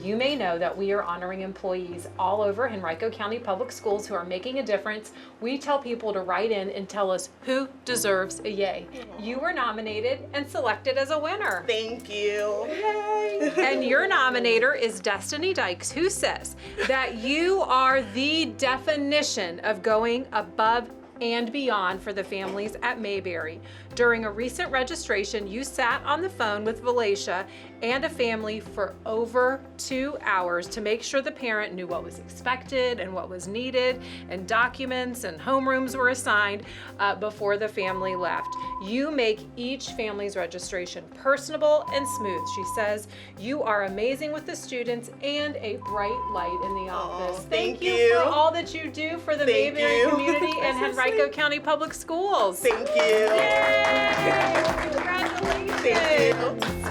you may know that we are honoring employees all over Henrico County Public Schools who are making a difference. We tell people to write in and tell us who deserves a yay. You were nominated and selected as a winner. Thank you. Yay. And your nominator is Destiny Dykes, who says that you are the definition of going above and beyond for the families at Mayberry. During a recent registration, you sat on the phone with Valacia and a family for over 2 hours to make sure the parent knew what was expected and what was needed, and documents and homerooms were assigned before the family left. You make each family's registration personable and smooth. She says, you are amazing with the students and a bright light in the office. Thank you for all that you do for the Thank Mayberry you. community and Henrico County Public Schools. Thank you. Yay! Congratulations. Thank you.